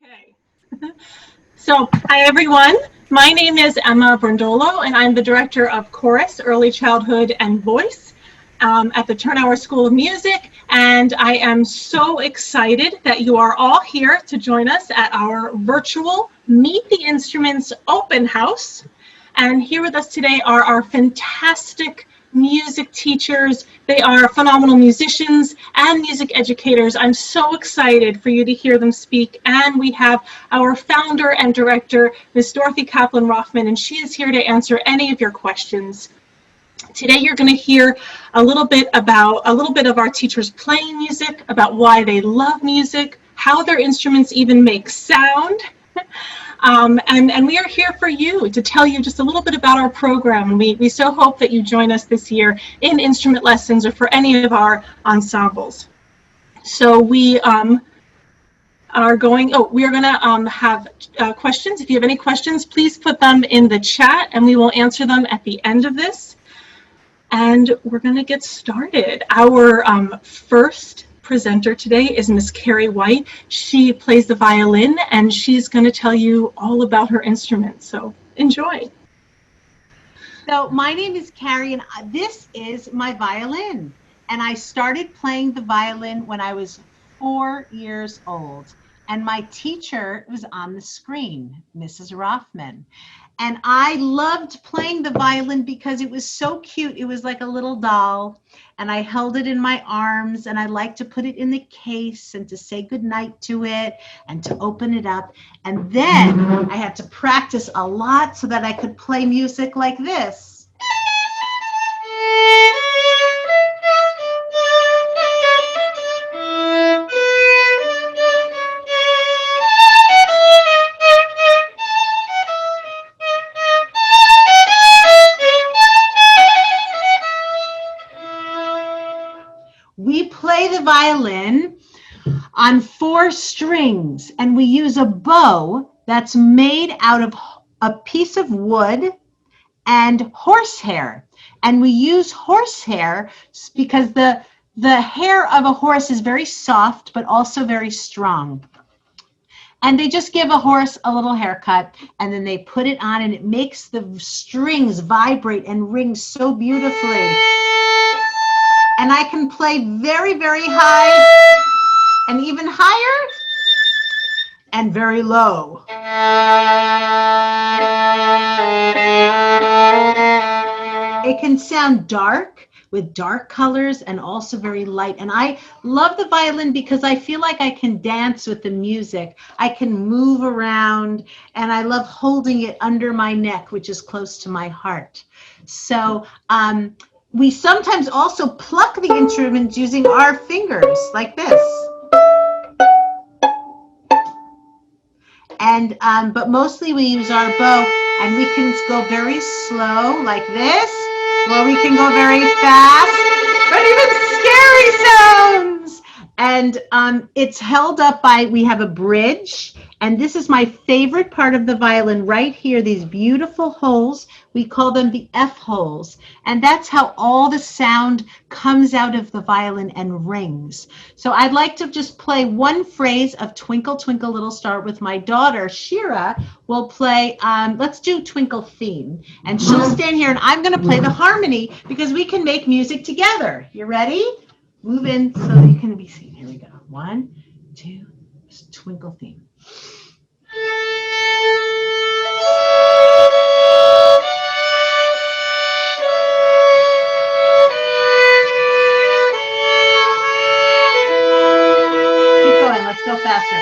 Okay. So, hi everyone. My name is Emma Brondolo, and I'm the Director of Chorus, Early Childhood and Voice at the Thurnauer School of Music. And I am so excited that you are all here to join us at our virtual Meet the Instruments open house. And here with us today are our fantastic music teachers. They are phenomenal musicians and music educators. I'm so excited for you to hear them speak. And we have our founder and director, Ms. Dorothy Kaplan-Rothman, and she is here to answer any of your questions. Today you're going to hear a little bit of our teachers playing music, about why they love music, how their instruments even make sound. And we are here for you to tell you just a little bit about our program. And we so hope that you join us this year in instrument lessons or for any of our ensembles. So we are going to have questions. If you have any questions, please put them in the chat and we will answer them at the end of this. And we're going to get started. Our first presenter today is Miss Carrie White. She plays the violin and she's going to tell you all about her instrument. So enjoy. So my name is Carrie and this is my violin. And I started playing the violin when I was 4 years old. And my teacher was on the screen, Mrs. Rothman. And I loved playing the violin because it was so cute. It was like a little doll. And I held it in my arms and I liked to put it in the case and to say goodnight to it and to open it up. And then I had to practice a lot so that I could play music like this. We play the violin on 4 strings and we use a bow that's made out of a piece of wood and horsehair. And we use horsehair because the hair of a horse is very soft but also very strong. And they just give a horse a little haircut and then they put it on and it makes the strings vibrate and ring so beautifully. And I can play very, very high and even higher and very low. It can sound dark with dark colors and also very light. And I love the violin because I feel like I can dance with the music. I can move around and I love holding it under my neck, which is close to my heart. So, we sometimes also pluck the instruments using our fingers like this. And but mostly we use our bow and we can go very slow like this, or we can go very fast, but even scary sounds. And it's held up by, we have a bridge, and this is my favorite part of the violin right here, these beautiful holes. We call them the F holes. And that's how all the sound comes out of the violin and rings. So I'd like to just play one phrase of Twinkle, Twinkle, Little Star with my daughter, Shira. Will play, let's do Twinkle Theme. And she'll stand here and I'm going to play the harmony because we can make music together. You ready? Move in so you can be seen. Here we go. 1, 2, Twinkle Theme. Keep going. Let's go faster.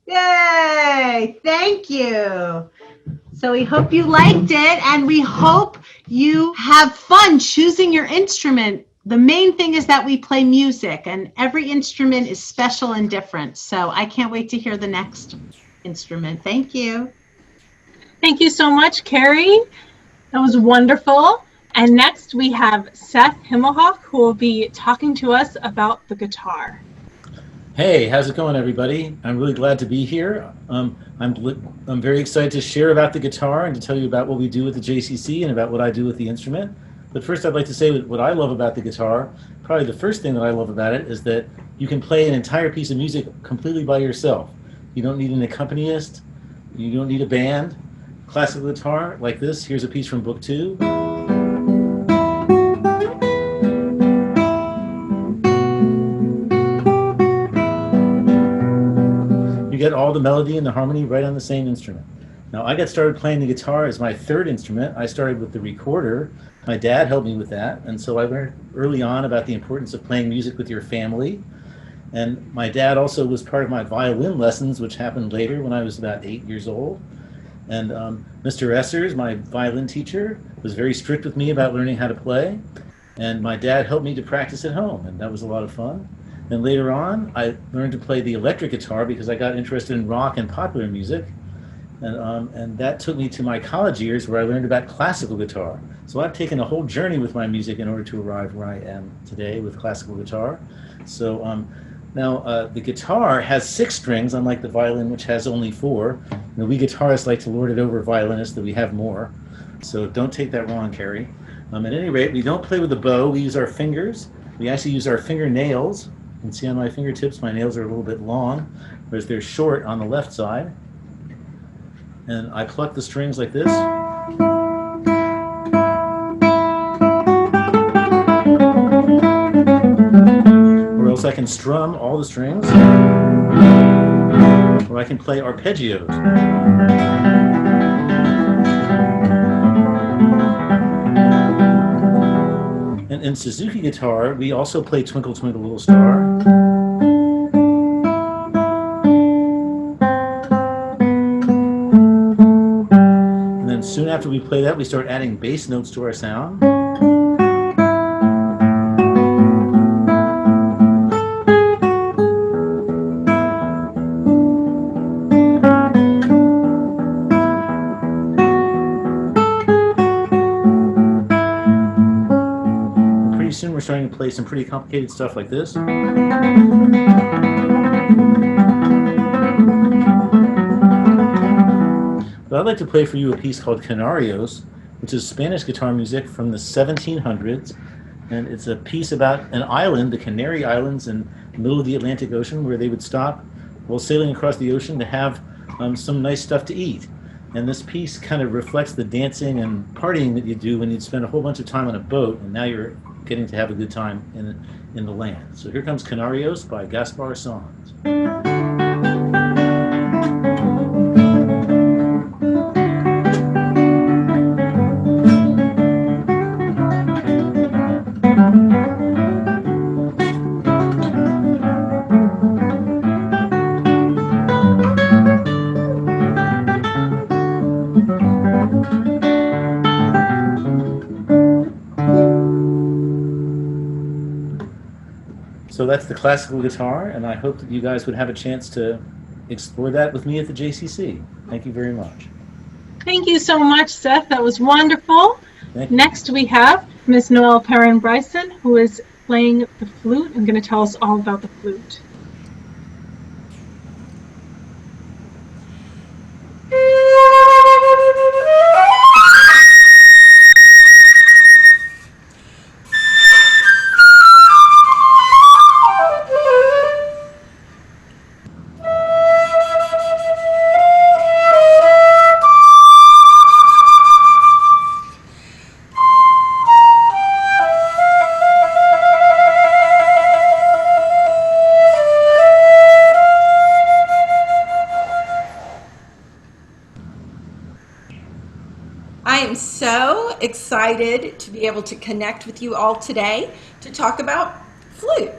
Yay! Thank you. So we hope you liked it, and we hope you have fun choosing your instrument. The main thing is that we play music, and every instrument is special and different. So I can't wait to hear the next instrument. Thank you. Thank you so much, Carrie. That was wonderful. And next we have Seth Himmelhoff, who will be talking to us about the guitar. Hey, how's it going, everybody? I'm really glad to be here. I'm very excited to share about the guitar and to tell you about what we do with the JCC and about what I do with the instrument. But first, I'd like to say what I love about the guitar. Probably the first thing that I love about it is that you can play an entire piece of music completely by yourself. You don't need an accompanist. You don't need a band. Classical guitar like this. Here's a piece from Book 2. You get all the melody and the harmony right on the same instrument. Now, I got started playing the guitar as my third instrument. I started with the recorder. My dad helped me with that, and so I learned early on about the importance of playing music with your family. And my dad also was part of my violin lessons, which happened later when I was about 8 years old. And Mr. Essers, my violin teacher, was very strict with me about learning how to play. And my dad helped me to practice at home, and that was a lot of fun. And later on, I learned to play the electric guitar because I got interested in rock and popular music. And that took me to my college years where I learned about classical guitar. So I've taken a whole journey with my music in order to arrive where I am today with classical guitar. So now the guitar has 6 strings, unlike the violin, which has only 4. We guitarists like to lord it over violinists that we have more. So don't take that wrong, Carrie. At any rate, we don't play with a bow. We use our fingers. We actually use our fingernails. You can see on my fingertips, my nails are a little bit long, whereas they're short on the left side. And I pluck the strings like this. Or else I can strum all the strings. Or I can play arpeggios. And in Suzuki guitar, we also play Twinkle Twinkle Little Star. Soon after we play that, we start adding bass notes to our sound. And pretty soon we're starting to play some pretty complicated stuff like this. But I'd like to play for you a piece called Canarios, which is Spanish guitar music from the 1700s. And it's a piece about an island, the Canary Islands in the middle of the Atlantic Ocean, where they would stop while sailing across the ocean to have some nice stuff to eat. And this piece kind of reflects the dancing and partying that you do when you'd spend a whole bunch of time on a boat, and now you're getting to have a good time in the land. So here comes Canarios by Gaspar Sanz. So that's the classical guitar, and I hope that you guys would have a chance to explore that with me at the JCC. Thank you very much. Thank you so much, Seth. That was wonderful. Thank you. Next we have Miss Noelle Perrin-Bryson, who is playing the flute and going to tell us all about the flute. I am so excited to be able to connect with you all today to talk about flute.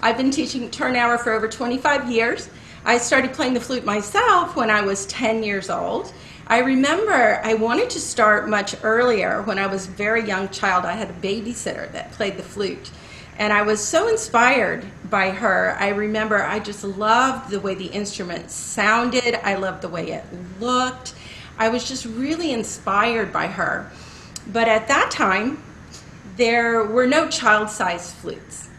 I've been teaching Thurnauer for over 25 years. I started playing the flute myself when I was 10 years old. I remember I wanted to start much earlier. When I was a very young child, I had a babysitter that played the flute. And I was so inspired by her. I remember I just loved the way the instrument sounded. I loved the way it looked. I was just really inspired by her. But at that time, there were no child-sized flutes.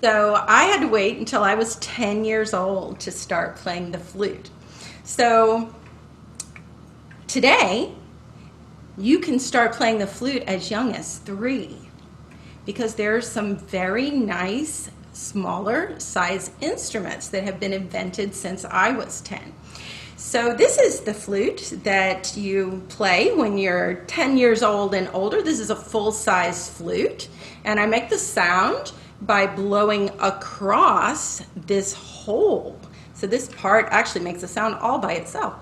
So I had to wait until I was 10 years old to start playing the flute. So today, you can start playing the flute as young as 3 because there are some very nice, smaller size instruments that have been invented since I was 10. So this is the flute that you play when you're 10 years old and older. This is a full-size flute, and I make the sound by blowing across this hole. So this part actually makes a sound all by itself.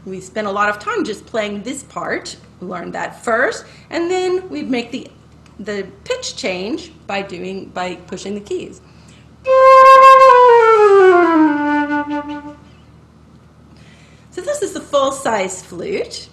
We spent a lot of time just playing this part. We learned that first, and then we'd make the pitch change by pushing the keys. So this is the full-size flute.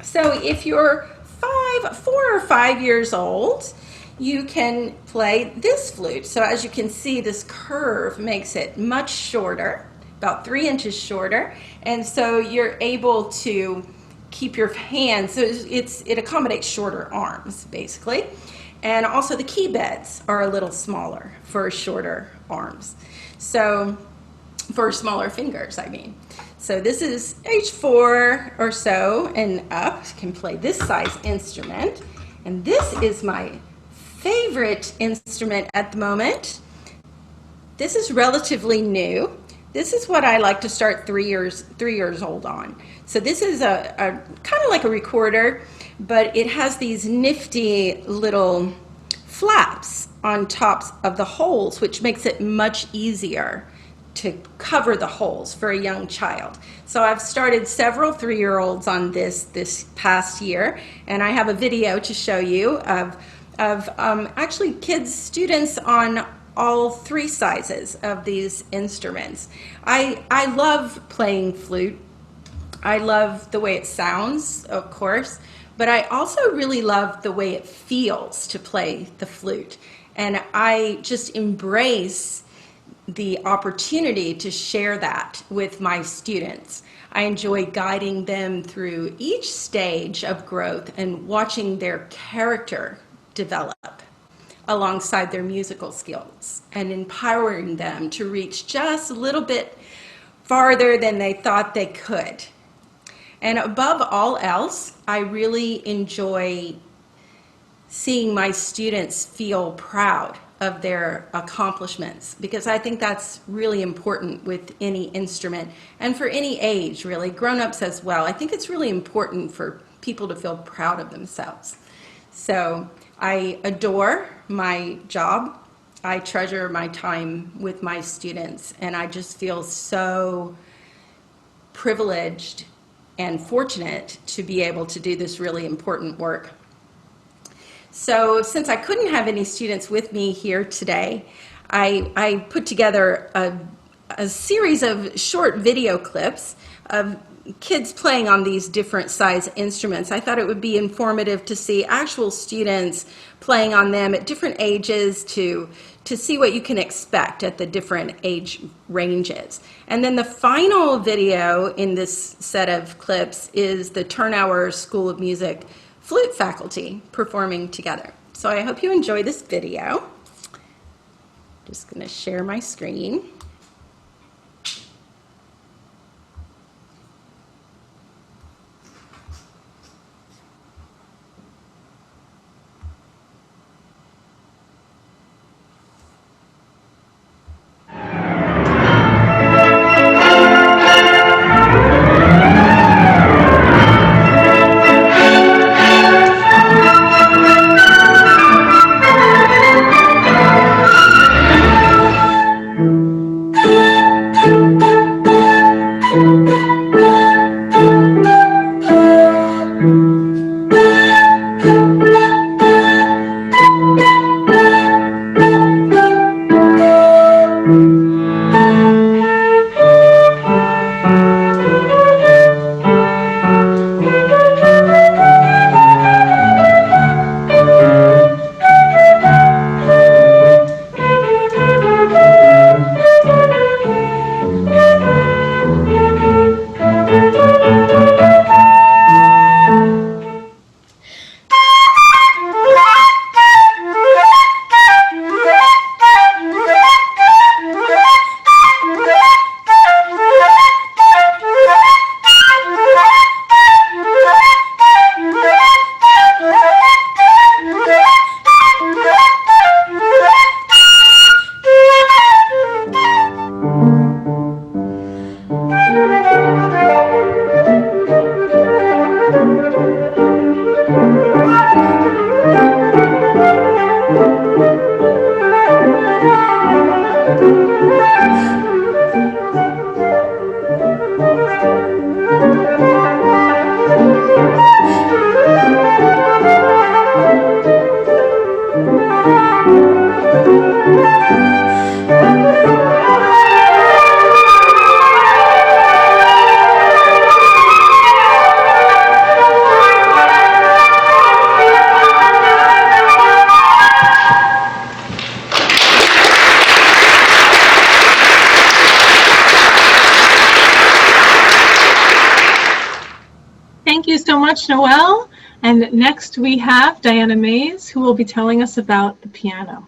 So if you're 4 or 5 years old, you can play this flute. So as you can see, this curve makes it much shorter, about 3 inches shorter, and so you're able to keep your hands, so it accommodates shorter arms, basically. And also the key beds are a little smaller for shorter arms. So, for smaller fingers, I mean. So this is age 4 or so and up, can play this size instrument. And this is my favorite instrument at the moment. This is relatively new. This is what I like to start 3 years old on. So this is a kind of like a recorder, but it has these nifty little flaps on tops of the holes, which makes it much easier to cover the holes for a young child. So I've started several 3-year-olds on this past year, and I have a video to show you of actually students on all 3 sizes of these instruments. I love playing flute. I love the way it sounds, of course, but I also really love the way it feels to play the flute. And I just embrace the opportunity to share that with my students. I enjoy guiding them through each stage of growth and watching their character develop alongside their musical skills and empowering them to reach just a little bit farther than they thought they could. And above all else, I really enjoy seeing my students feel proud of their accomplishments, because I think that's really important with any instrument and for any age, really, grown-ups as well. I think it's really important for people to feel proud of themselves. So I adore my job. I treasure my time with my students, and I just feel so privileged and fortunate to be able to do this really important work. So since I couldn't have any students with me here today, I put together a series of short video clips of kids playing on these different size instruments. I thought it would be informative to see actual students playing on them at different ages to see what you can expect at the different age ranges. And then the final video in this set of clips is the Thurnauer School of Music flute faculty performing together. So I hope you enjoy this video. Just going to share my screen. Thank you so much, Noelle. And next we have Diana Mays, who will be telling us about the piano.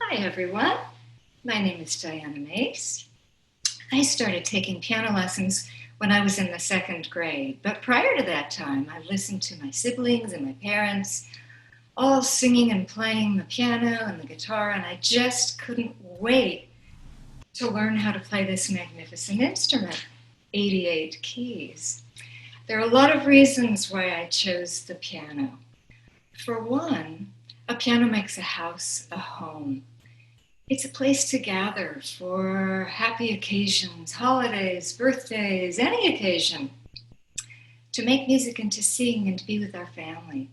Hi everyone, my name is Diana Mace. I started taking piano lessons when I was in the 2nd grade, but prior to that time I listened to my siblings and my parents all singing and playing the piano and the guitar, and I just couldn't wait to learn how to play this magnificent instrument, 88 keys. There are a lot of reasons why I chose the piano. For one, a piano makes a house a home. It's a place to gather for happy occasions, holidays, birthdays, any occasion, to make music and to sing and to be with our family.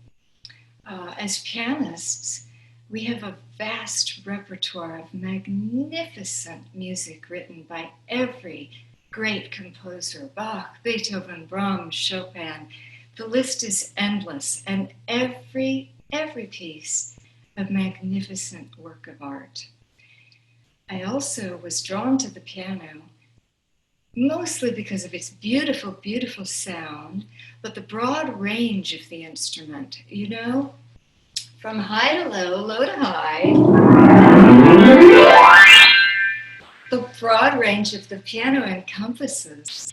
As pianists, we have a vast repertoire of magnificent music written by every great composer, Bach, Beethoven, Brahms, Chopin. The list is endless, and every piece of magnificent work of art. I also was drawn to the piano mostly because of its beautiful, beautiful sound, but the broad range of the instrument, you know, from high to low, low to high. The broad range of the piano encompasses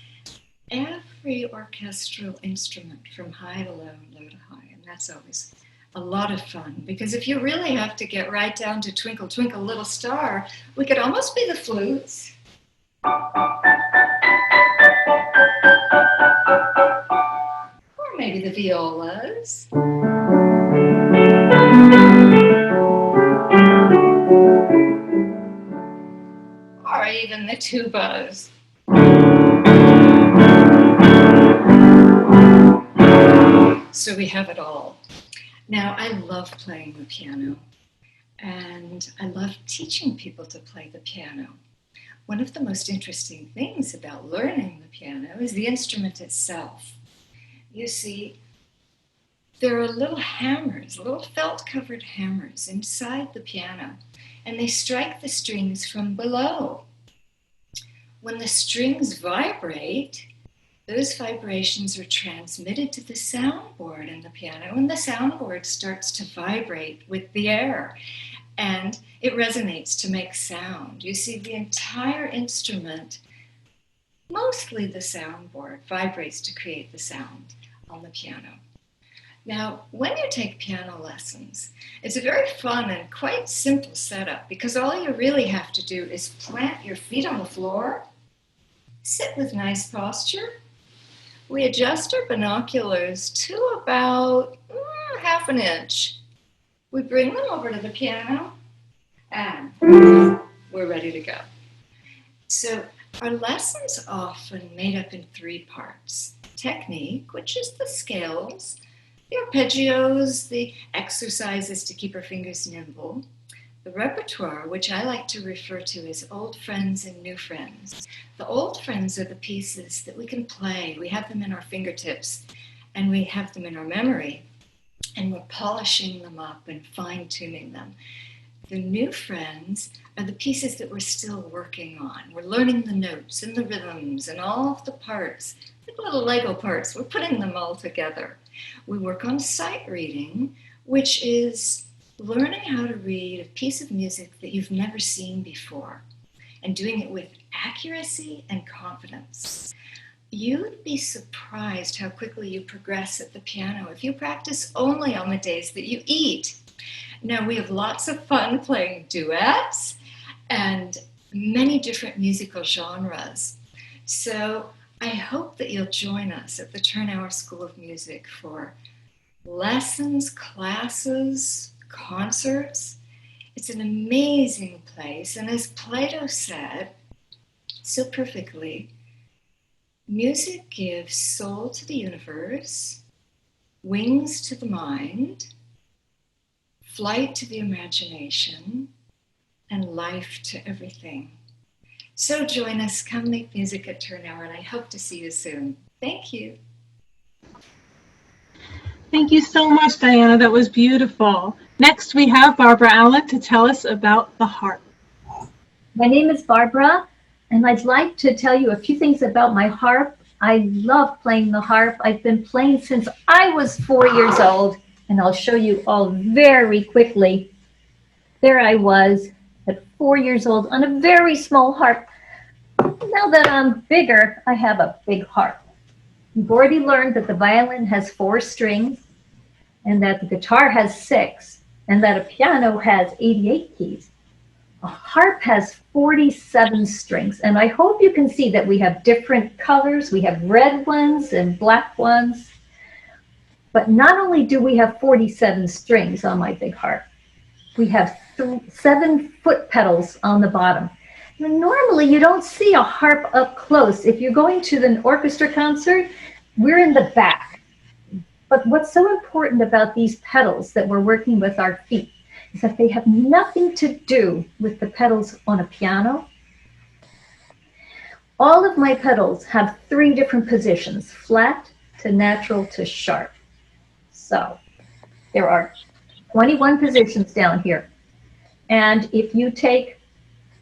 every orchestral instrument from high to low, low to high, and that's always a lot of fun, because if you really have to get right down to Twinkle, Twinkle, Little Star, we could almost be the flutes. Or maybe the violas. Or even the tubas. So we have it all. Now, I love playing the piano, and I love teaching people to play the piano. One of the most interesting things about learning the piano is the instrument itself. You see, there are little hammers, little felt-covered hammers inside the piano, and they strike the strings from below. When the strings vibrate, those vibrations are transmitted to the soundboard in the piano, and the soundboard starts to vibrate with the air, and it resonates to make sound. You see, the entire instrument, mostly the soundboard, vibrates to create the sound on the piano. Now, when you take piano lessons, it's a very fun and quite simple setup, because all you really have to do is plant your feet on the floor, sit with nice posture. We adjust our binoculars to about half an inch. We bring them over to the piano, and we're ready to go. So our lessons often made up in 3 parts. Technique, which is the scales, the arpeggios, the exercises to keep our fingers nimble. The repertoire, which I like to refer to as old friends and new friends. The old friends are the pieces that we can play. We have them in our fingertips, and we have them in our memory, and we're polishing them up and fine-tuning them. The new friends are the pieces that we're still working on. We're learning the notes and the rhythms and all of the parts, like little Lego parts. We're putting them all together. We work on sight reading, which is learning how to read a piece of music that you've never seen before, and doing it with accuracy and confidence. you'd be surprised how quickly you progress at the piano if you practice only on the days that you eat. Now, we have lots of fun playing duets and many different musical genres. So I hope that you'll join us at the Thurnauer School of Music for lessons, classes, concerts. It's an amazing place. And as Plato said so perfectly, music gives soul to the universe, wings to the mind, flight to the imagination, and life to everything. So join us, come make music at Thurnauer, and I hope to see you soon. Thank you. Thank you so much, Diana. That was beautiful. Next, we have Barbara Allen to tell us about the harp. My name is Barbara, and I'd like to tell you a few things about my harp. I love playing the harp. I've been playing since I was 4 years old, and I'll show you all very quickly. There I was at 4 years old on a very small harp. Now that I'm bigger, I have a big harp. You've already learned that the violin has 4 strings, and that the guitar has 6, and that a piano has 88 keys. A harp has 47 strings, and I hope you can see that we have different colors. We have red ones and black ones. But not only do we have 47 strings on my big harp, we have 7 foot pedals on the bottom. Now, normally you don't see a harp up close. If you're going to an orchestra concert, we're in the back. But what's so important about these pedals that we're working with our feet is that they have nothing to do with the pedals on a piano. All of my pedals have 3 different positions, flat to natural to sharp. So there are 21 positions down here. And if you take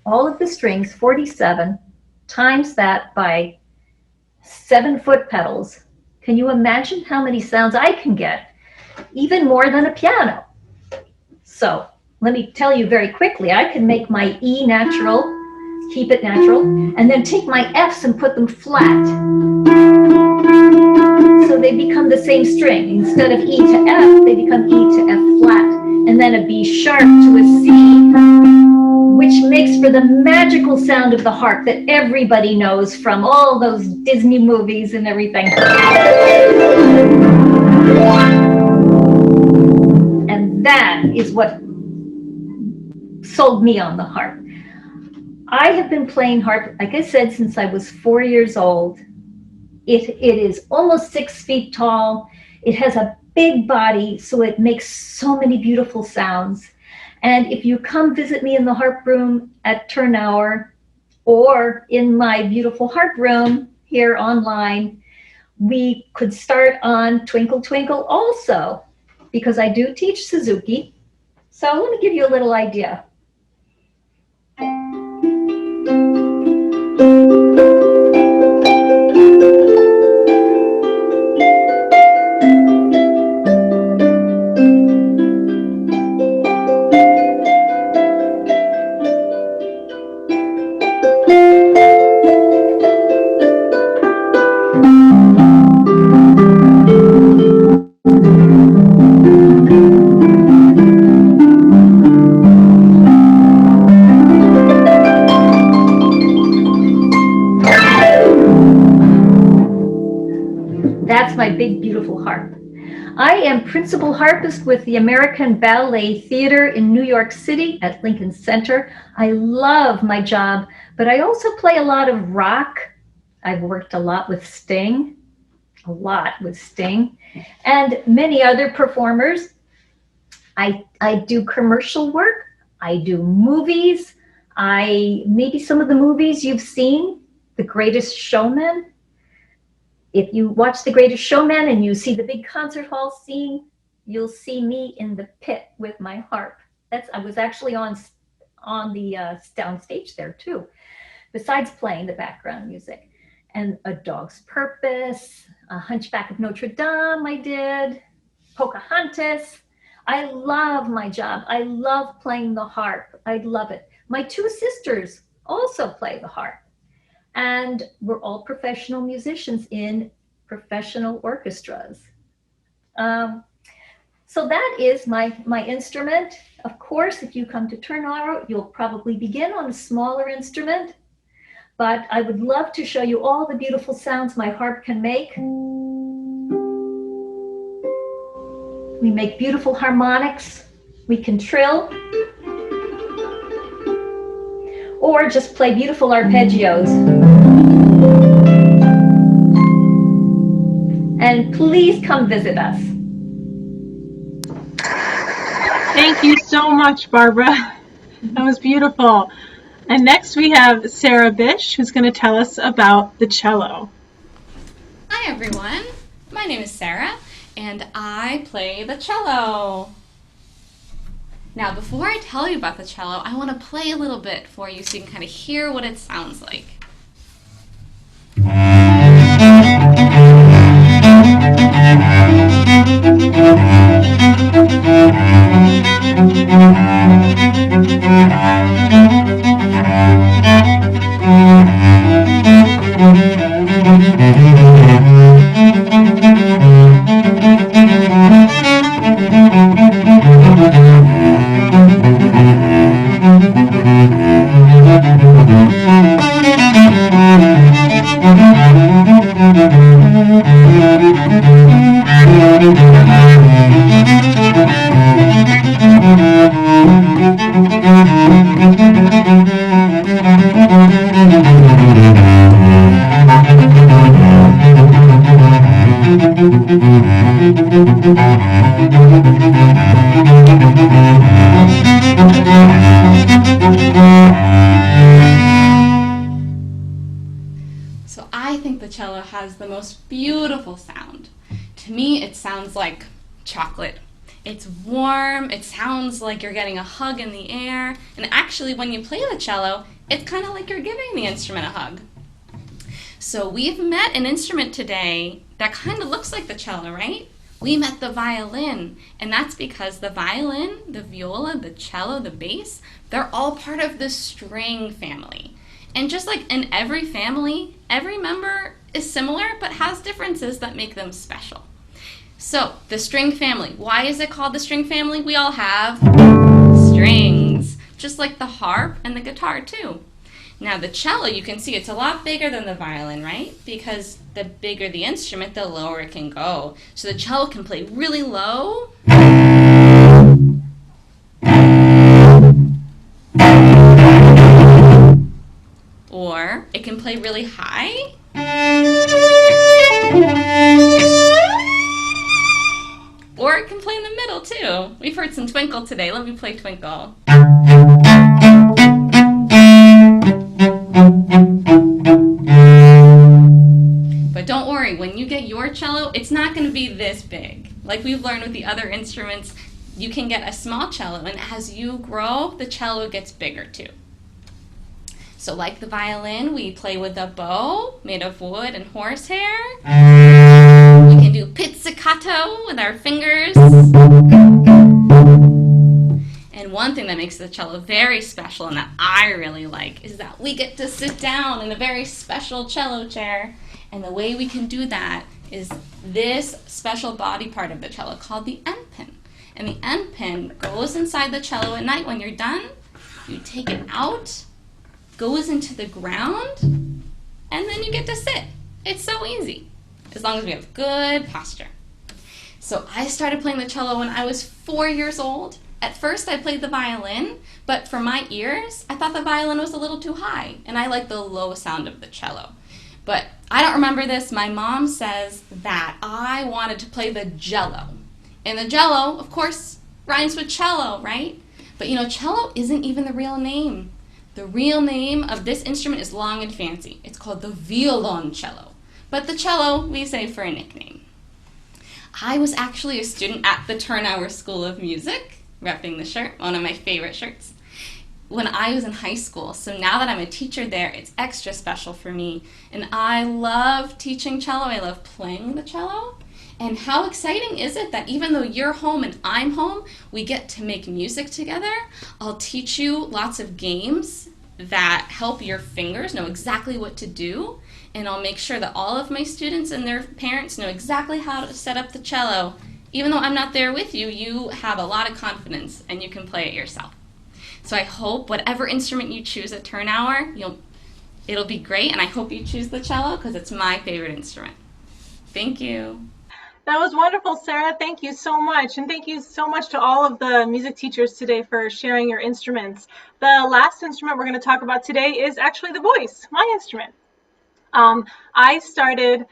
all of the strings, 47, times that by 7 foot pedals, can you imagine how many sounds I can get? Even more than a piano. So let me tell you very quickly, I can make my E natural, keep it natural, and then take my Fs and put them flat. So they become the same string. Instead of E to F, they become E to F flat, and then a B sharp to a C, which makes for the magical sound of the harp that everybody knows from all those Disney movies and everything. And that is what sold me on the harp. I have been playing harp, like I said, since I was 4 years old. It is almost 6 feet tall. It has a big body, so it makes so many beautiful sounds. And if you come visit me in the harp room at Thurnauer or in my beautiful harp room here online, we could start on Twinkle Twinkle also, because I do teach Suzuki. So let me give you a little idea. That's my big, beautiful harp. I am principal harpist with the American Ballet Theater in New York City at Lincoln Center. I love my job, but I also play a lot of rock. I've worked a lot with Sting, and many other performers. I do commercial work. I do movies. Maybe some of the movies you've seen, The Greatest Showman. If you watch The Greatest Showman and you see the big concert hall scene, you'll see me in the pit with my harp. I was actually on the down stage there too, besides playing the background music. And A Dog's Purpose, A Hunchback of Notre Dame I did, Pocahontas. I love my job. I love playing the harp. I love it. My 2 sisters also play the harp. and we're all professional musicians in professional orchestras. So that is my instrument. Of course, if you come to Thurnauer, you'll probably begin on a smaller instrument, but I would love to show you all the beautiful sounds my harp can make. We make beautiful harmonics. We can trill, or just play beautiful arpeggios. And please come visit us. Thank you so much, Barbara. That was beautiful. And next we have Sarah Bish, who's going to tell us about the cello. Hi everyone, my name is Sarah and I play the cello. Now before I tell you about the cello, I want to play a little bit for you so you can kind of hear what it sounds like. So I think the cello has the most beautiful sound. To me, it sounds like chocolate. It's warm, it sounds like you're getting a hug in the air, and actually when you play the cello, it's kind of like you're giving the instrument a hug. So we've met an instrument today that kind of looks like the cello, right? We met the violin, and that's because the violin, the viola, the cello, the bass, they're all part of the string family. And just like in every family, every member is similar but has differences that make them special. So, the string family. Why is it called the string family? We all have strings, just like the harp and the guitar too. Now the cello, you can see it's a lot bigger than the violin, right? Because the bigger the instrument, the lower it can go. So the cello can play really low, or it can play really high, or it can play in the middle too. We've heard some twinkle today. Let me play twinkle. But don't worry, when you get your cello, it's not going to be this big. Like we've learned with the other instruments, you can get a small cello, and as you grow, the cello gets bigger too. So like the violin, we play with a bow made of wood and horsehair. We can do pizzicato with our fingers. And one thing that makes the cello very special and that I really like is that we get to sit down in a very special cello chair. And the way we can do that is this special body part of the cello called the end pin. And the end pin goes inside the cello at night when you're done. You take it out, goes into the ground, and then you get to sit. It's so easy, as long as we have good posture. So I started playing the cello when I was 4 years old. At first I played the violin, but for my ears, I thought the violin was a little too high, and I like the low sound of the cello. But I don't remember this. My mom says that I wanted to play the jello. And the jello, of course, rhymes with cello, right? But you know, cello isn't even the real name. The real name of this instrument is long and fancy. It's called the violoncello. But the cello, we say for a nickname. I was actually a student at the Thurnauer School of Music, repping the shirt, one of my favorite shirts, when I was in high school. So now that I'm a teacher there, it's extra special for me. And I love teaching cello. I love playing the cello. And how exciting is it that even though you're home and I'm home, we get to make music together. I'll teach you lots of games that help your fingers know exactly what to do, and I'll make sure that all of my students and their parents know exactly how to set up the cello. Even though I'm not there with you, you have a lot of confidence and you can play it yourself. So I hope whatever instrument you choose at Thurnauer, it'll be great, and I hope you choose the cello because it's my favorite instrument. Thank you. That was wonderful, Sarah. Thank you so much. And thank you so much to all of the music teachers today for sharing your instruments. The last instrument we're going to talk about today is actually the voice, my instrument. I started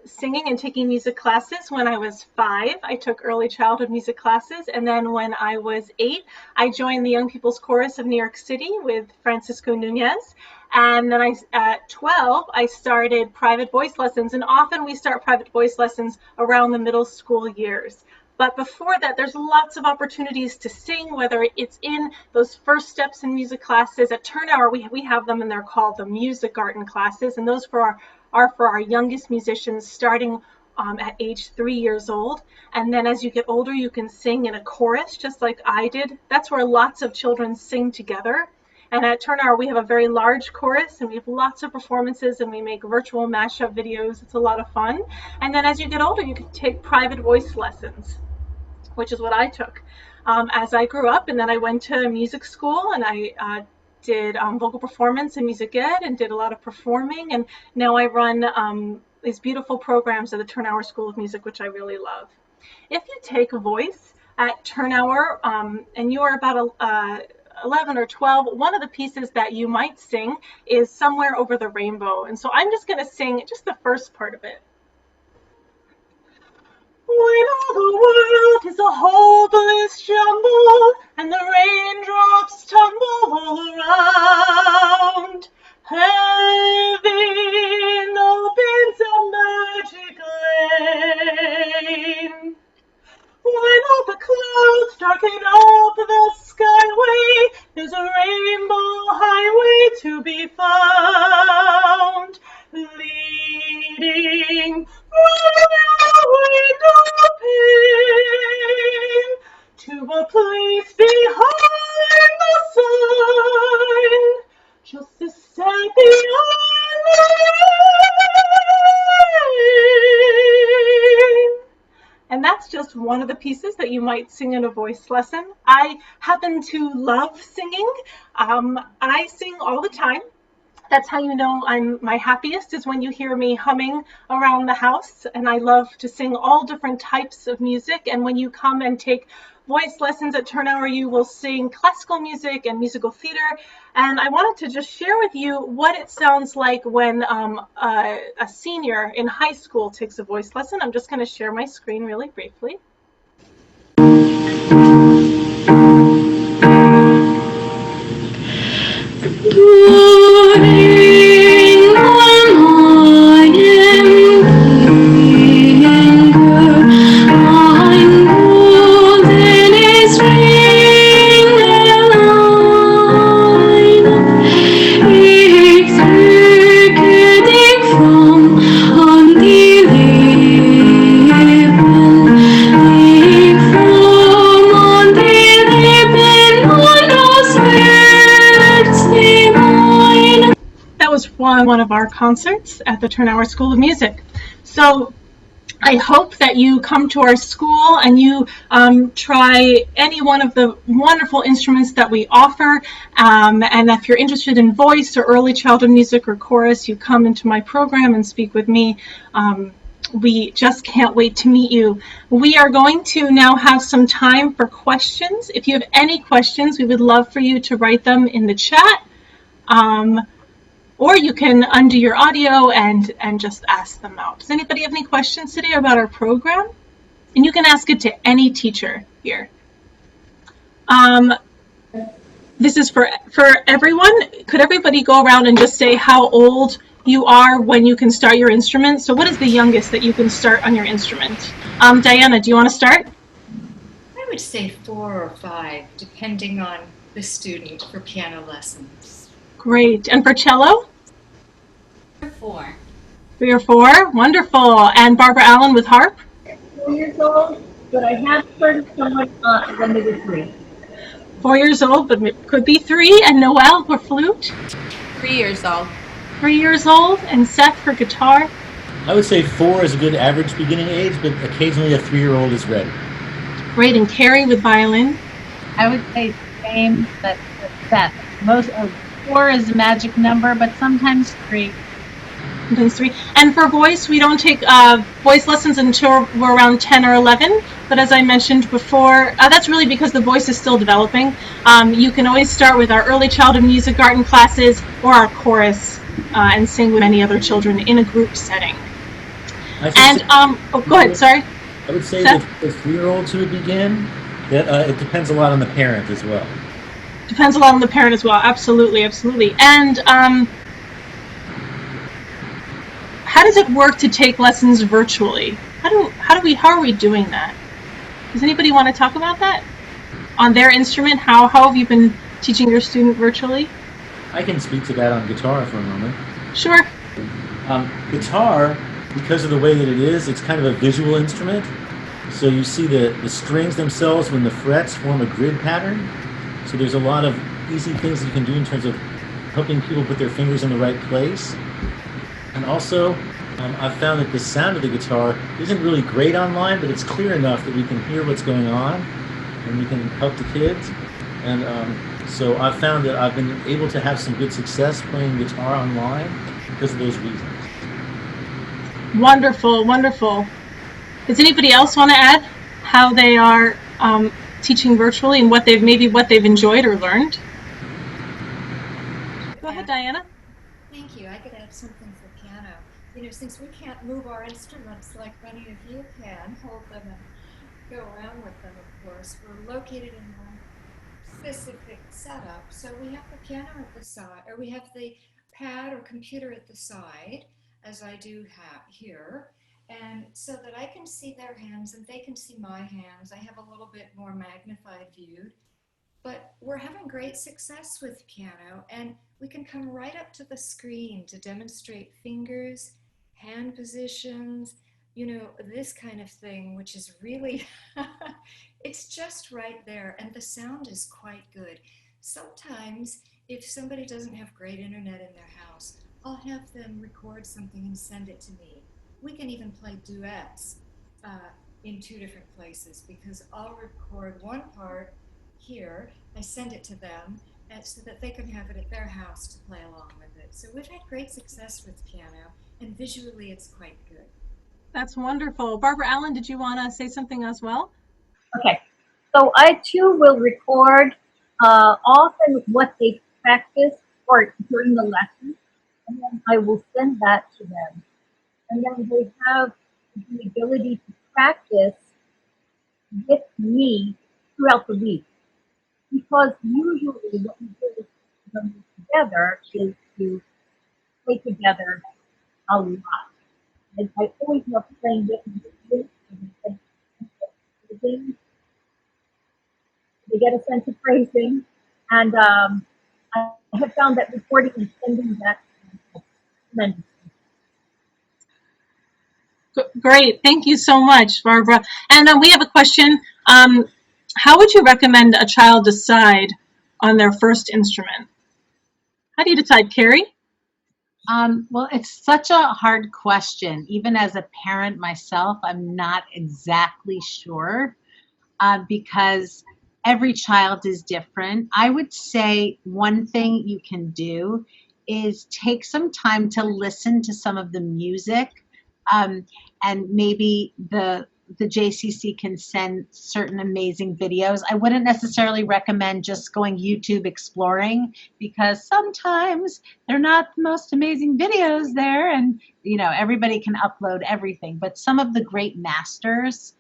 singing and taking music classes when I was 5. I took early childhood music classes, and then when I was 8, I joined the Young People's Chorus of New York City with Francisco Nunez. And then at 12, I started private voice lessons, and often we start private voice lessons around the middle school years. But before that, there's lots of opportunities to sing, whether it's in those first steps in music classes. At Thurnauer, we have them, and they're called the music garden classes, and those are for our youngest musicians starting at age 3 years old. And then as you get older, you can sing in a chorus, just like I did. That's where lots of children sing together. And at Thurnauer, we have a very large chorus, and we have lots of performances, and we make virtual mashup videos. It's a lot of fun. And then as you get older, you can take private voice lessons, which is what I took as I grew up. And then I went to music school, and I did vocal performance and music ed, and did a lot of performing. And now I run these beautiful programs at the Thurnauer School of Music, which I really love. If you take voice at Thurnauer and you are about 11 or 12, one of the pieces that you might sing is Somewhere Over the Rainbow. And so I'm just going to sing just the first part of it. When all the world is a hopeless jumble and the raindrops tumble all around, heaven opens a magic lane. When all the clouds darken up the skyway, there's a rainbow highway to be found, leading from a window pane to a place behind the sun, just a step beyond the rain. And that's just one of the pieces that you might sing in a voice lesson. I happen to love singing. I sing all the time. That's how you know I'm my happiest, is when you hear me humming around the house. And I love to sing all different types of music. And when you come and take voice lessons at Thurnauer, you will sing classical music and musical theater. And I wanted to just share with you what it sounds like when a senior in high school takes a voice lesson. I'm just going to share my screen really briefly. One of our concerts at the Thurnauer School of Music. So I hope that you come to our school and you try any one of the wonderful instruments that we offer. And if you're interested in voice or early childhood music or chorus, you come into my program and speak with me. We just can't wait to meet you. We are going to now have some time for questions. If you have any questions, we would love for you to write them in the chat. Or you can undo your audio and just ask them out. Does anybody have any questions today about our program? And you can ask it to any teacher here. This is for everyone. Could everybody go around and just say how old you are when you can start your instrument? So what is the youngest that you can start on your instrument? Diana, do you want to start? I would say 4 or 5, depending on the student, for piano lessons. Great. And for cello? 4. 3 or 4. Wonderful. And Barbara Allen with harp? 4 years old, but I have heard someone when they were 3. 4 years old, but it could be 3. And Noelle for flute, 3 years old. 3 years old. And Seth for guitar. I would say 4 is a good average beginning age, but occasionally a 3-year-old is ready. Great. And Carrie with violin. I would say same, but Seth. Most of 4 is the magic number, but sometimes 3. Sometimes 3. And for voice, we don't take voice lessons until we're around 10 or 11. But as I mentioned before, that's really because the voice is still developing. You can always start with our early childhood music garden classes or our chorus and sing with many other children in a group setting. And, go ahead, sorry. I would say Seth? that the 3-year-olds who would begin, that it depends a lot on the parent as well. Depends a lot on the parent as well. Absolutely, absolutely. And how does it work to take lessons virtually? How are we doing that? Does anybody want to talk about that? On their instrument, how have you been teaching your student virtually? I can speak to that on guitar for a moment. Sure. Guitar, because of the way that it is, it's kind of a visual instrument. So you see the strings themselves when the frets form a grid pattern. So there's a lot of easy things you can do in terms of helping people put their fingers in the right place. And also, I've found that the sound of the guitar isn't really great online, but it's clear enough that we can hear what's going on and we can help the kids. And so I've found that I've been able to have some good success playing guitar online because of those reasons. Wonderful, wonderful. Does anybody else want to add how they are teaching virtually and what they've enjoyed or learned? Go ahead, Diana. Thank you. I could add something for piano. You know, since we can't move our instruments like many of you can, hold them and go around with them, of course, we're located in one specific setup. So we have the piano at the side, or we have the pad or computer at the side, as I do have here. And so that I can see their hands and they can see my hands. I have a little bit more magnified view. But we're having great success with piano, and we can come right up to the screen to demonstrate fingers, hand positions, you know, this kind of thing, which is really, it's just right there, and the sound is quite good. Sometimes, if somebody doesn't have great internet in their house, I'll have them record something and send it to me. We can even play duets in 2 different places, because I'll record one part here, I send it to them so that they can have it at their house to play along with it. So we've had great success with piano, and visually it's quite good. That's wonderful. Barbara Allen, did you want to say something as well? Okay, so I too will record often what they practice or during the lesson, and then I will send that to them. And then they have the ability to practice with me throughout the week. Because usually what we do when we're together is to play together a lot. And I always love playing different music. They get a sense of praising. And I have found that recording and sending that tremendous. Great. Thank you so much, Barbara. And we have a question. How would you recommend a child decide on their first instrument? How do you decide, Carrie? Well, it's such a hard question. Even as a parent myself, I'm not exactly sure because every child is different. I would say one thing you can do is take some time to listen to some of the music, and maybe the JCC can send certain amazing videos. I wouldn't necessarily recommend just going YouTube exploring, because sometimes they're not the most amazing videos there, and you know, everybody can upload everything. But some of the great masters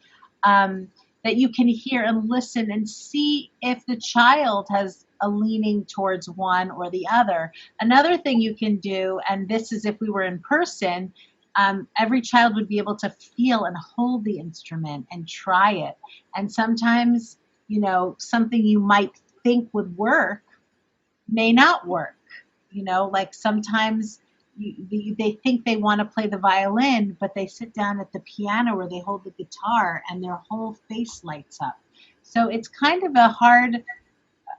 that you can hear and listen and see if the child has a leaning towards one or the other. Another thing you can do, and this is if we were in person, every child would be able to feel and hold the instrument and try it. And sometimes, you know, something you might think would work may not work. You know, like sometimes they think they want to play the violin, but they sit down at the piano or they hold the guitar and their whole face lights up. So it's kind of a hard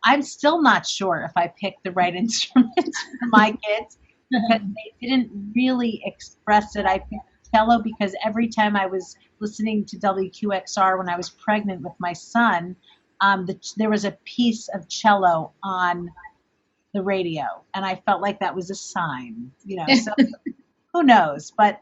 I'm still not sure if I picked the right instruments for my kids because they didn't really express it. I picked cello because every time I was listening to WQXR when I was pregnant with my son, there was a piece of cello on the radio, and I felt like that was a sign, so who knows? But,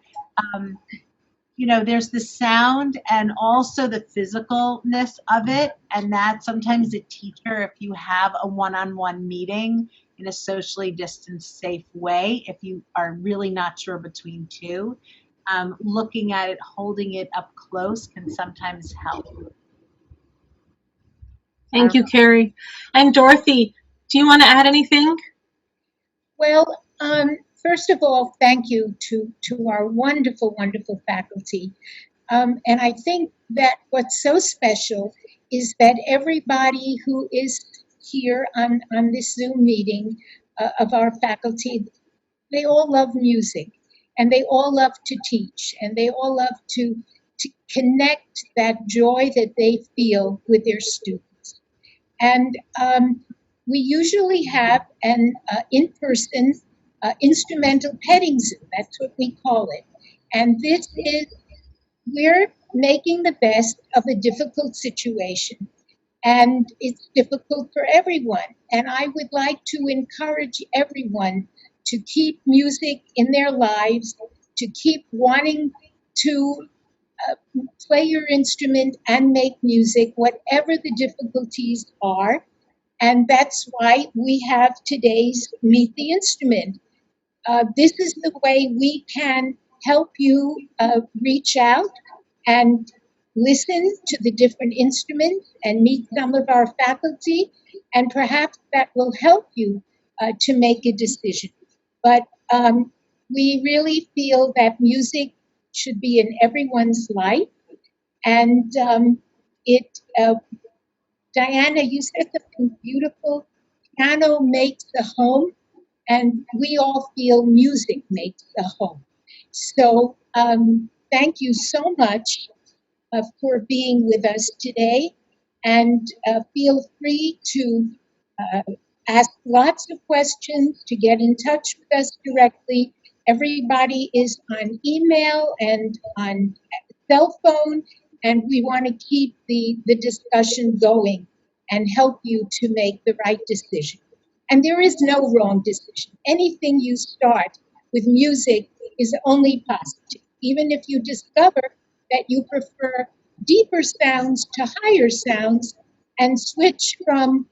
there's the sound and also the physicalness of it, and that sometimes a teacher, if you have a one-on-one meeting in a socially distanced, safe way, if you are really not sure between two, looking at it, holding it up close can sometimes help. Thank you, Carrie. And Dorothy, do you want to add anything? Well, first of all, thank you to our wonderful, wonderful faculty. And I think that what's so special is that everybody who is here on this Zoom meeting of our faculty, they all love music, and they all love to teach, and they all love to connect that joy that they feel with their students. And we usually have an in-person instrumental petting zoo. That's what we call it. And this is, we're making the best of a difficult situation. And it's difficult for everyone. And I would like to encourage everyone to keep music in their lives, to keep wanting to play your instrument and make music, whatever the difficulties are. And that's why we have today's Meet the Instrument. This is the way we can help you reach out and listen to the different instruments and meet some of our faculty, and perhaps that will help you to make a decision. But we really feel that music should be in everyone's life, and Diana, you said something beautiful. Piano makes the home, and we all feel music makes the home. So thank you so much for being with us today, and feel free to ask lots of questions, to get in touch with us directly. Everybody is on email and on cell phone, and we want to keep the discussion going and help you to make the right decision. And there is no wrong decision. Anything you start with music is only positive. Even if you discover that you prefer deeper sounds to higher sounds and switch from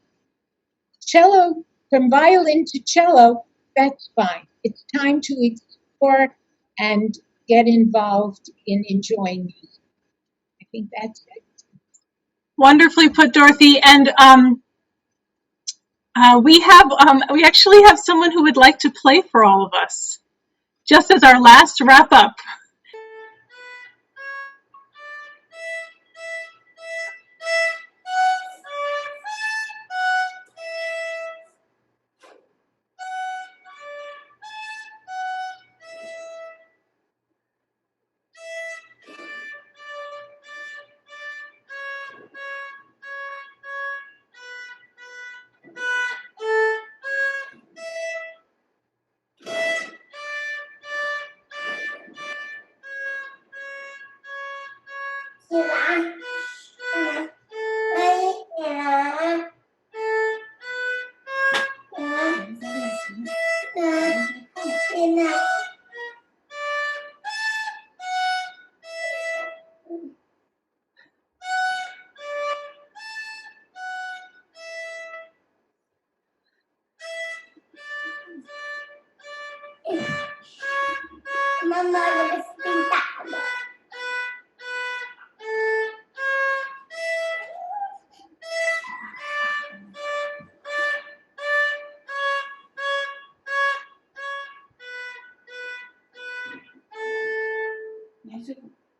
violin to cello, that's fine. It's time to explore and get involved in enjoying music. I think that's it. Wonderfully put, Dorothy. And we actually have someone who would like to play for all of us, just as our last wrap up.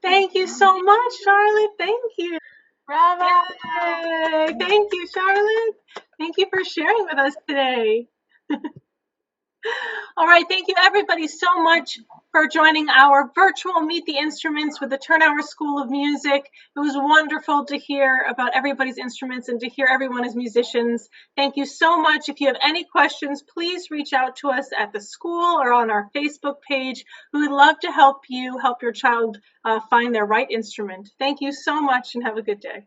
Thank you so much, Charlotte. Thank you. Bravo. Yay. Thank you, Charlotte. Thank you for sharing with us today. All right, thank you everybody so much for joining our virtual Meet the Instruments with the Thurnauer School of Music. It was wonderful to hear about everybody's instruments and to hear everyone as musicians. Thank you so much. If you have any questions, please reach out to us at the school or on our Facebook page. We would love to help you help your child find their right instrument. Thank you so much and have a good day.